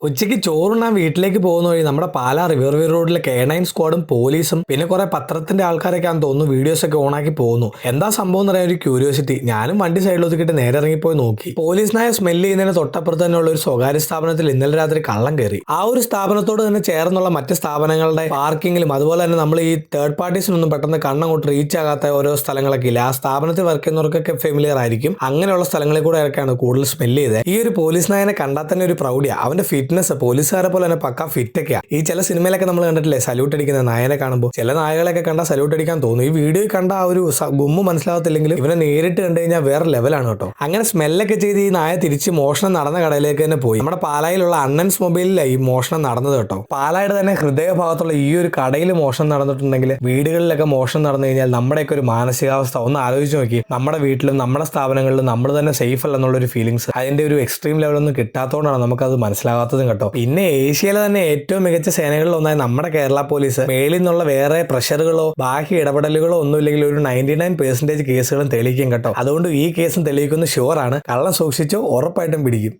ഉച്ചയ്ക്ക് ചോറുണ്ണാൻ വീട്ടിലേക്ക് പോകുന്ന വഴി നമ്മുടെ പാലാ റിവർ വേ റോഡിലെ K9 സ്ക്വാഡും പോലീസും പിന്നെ കുറെ പത്രത്തിന്റെ ആൾക്കാരൊക്കെ ആണെന്ന് തോന്നുന്നു വീഡിയോസ് ഒക്കെ ഓണാക്കി പോകുന്നു. എന്താ സംഭവം എന്ന് പറയാൻ ഒരു ക്യൂരിയോസിറ്റി. ഞാനും വണ്ടി സൈഡിൽ ഒതുക്കിയിട്ട് നേരെ ഇറങ്ങിപ്പോയി നോക്കി. പോലീസിനായ സ്മെല്ല് ചെയ്യുന്നതിന് തൊട്ടപ്പുറത്ത് തന്നെയുള്ള ഒരു സ്വകാര്യ സ്ഥാപനത്തിൽ ഇന്നലെ രാത്രി കള്ളം കയറി. ആ ഒരു സ്ഥാപനത്തോട് തന്നെ ചേർന്നുള്ള മറ്റ് സ്ഥാപനങ്ങളുടെ പാർക്കിങ്ങിലും അതുപോലെ തന്നെ നമ്മൾ ഈ തേർഡ് പാർട്ടീസിനൊന്നും പെട്ടെന്ന് കണ്ണങ്ങോട്ട് റീച്ച് ആകാത്ത ഓരോ സ്ഥലങ്ങളൊക്കെ ഇല്ല. ആ സ്ഥാപനത്തിൽ വർക്ക് ചെയ്യുന്നവർക്കൊക്കെ ഫെമിലിയർ ആയിരിക്കും. അങ്ങനെയുള്ള സ്ഥലങ്ങളിൽ കൂടെ ഒക്കെയാണ് കൂടുതൽ സ്മെല്ല് ചെയ്തത്. ഈ ഒരു പോലീസ് നായനെ കണ്ടാൽ തന്നെ ഒരു പ്രൗഢിയാണ്. അവന്റെ ഫിറ്റ്നസ് പോലീസുകാരെ പോലെ തന്നെ പക്ക ഫിറ്റൊക്കെയാണ്. ഈ ചില സിനിമയിലൊക്കെ നമ്മൾ കണ്ടിട്ടില്ലേ സല്യൂട്ട് അടിക്കുന്ന നായനെ കാണുമ്പോൾ. ചില നായകളൊക്കെ കണ്ടാൽ സല്യൂട്ട് അടിക്കാൻ തോന്നും. ഈ വീഡിയോ കണ്ട ആ ഒരു ഗുമ്മ് മനസ്സിലാകത്തില്ലെങ്കിലും ഇവനെ നേരിട്ട് കണ്ടു കഴിഞ്ഞാൽ വേറെ ലെവലാണ് കേട്ടോ. അങ്ങനെ സ്മെല്ലൊക്കെ ചെയ്ത് ഈ നായ തിരിച്ച് മോഷണം നടന്ന കടയിലേക്ക് തന്നെ പോയി. നമ്മുടെ പാലായിലുള്ള അണ്ണൻസ് മൊബൈലിലാണ് ഈ മോഷണം നടന്നത് കേട്ടോ. പാലായുടെ തന്നെ ഹൃദയഭാഗത്തുള്ള ഈ ഒരു കടയിൽ മോഷണം നടന്നിട്ടുണ്ടെങ്കിൽ വീടുകളിലൊക്കെ മോഷണം നടന്നു കഴിഞ്ഞാൽ നമ്മുടെയൊക്കെ ഒരു മാനസികാവസ്ഥ ഒന്ന് ആലോചിച്ച് നോക്കി. നമ്മുടെ വീട്ടിലും നമ്മുടെ സ്ഥാപനങ്ങളിലും നമ്മൾ തന്നെ സേഫ് അല്ലെന്നുള്ളൊരു ഫീലിങ്സ് അതിന്റെ ഒരു എക്സ്ട്രീം ലെവലൊന്നും കിട്ടാത്തതുകൊണ്ടാണ് നമുക്കത് മനസ്സിലാകാത്തതും കേട്ടോ. പിന്നെ ഏഷ്യയിലെ തന്നെ ഏറ്റവും മികച്ച സേനകളിൽ ഒന്നായി നമ്മുടെ കേരള പോലീസ് മേളിൽ നിന്നുള്ള വേറെ പ്രഷറുകളോ ബാഹ്യ ഇടപെടലുകളോ ഒന്നും ഇല്ലെങ്കിൽ ഒരു 99% കേസുകളും തെളിയിക്കും കേട്ടോ. അതുകൊണ്ട് ഈ കേസും തെളിയിക്കുന്ന ഷുവറാണ്. കള്ളം സൂക്ഷിച്ചോ ഉറപ്പായിട്ടും പിടിക്കും.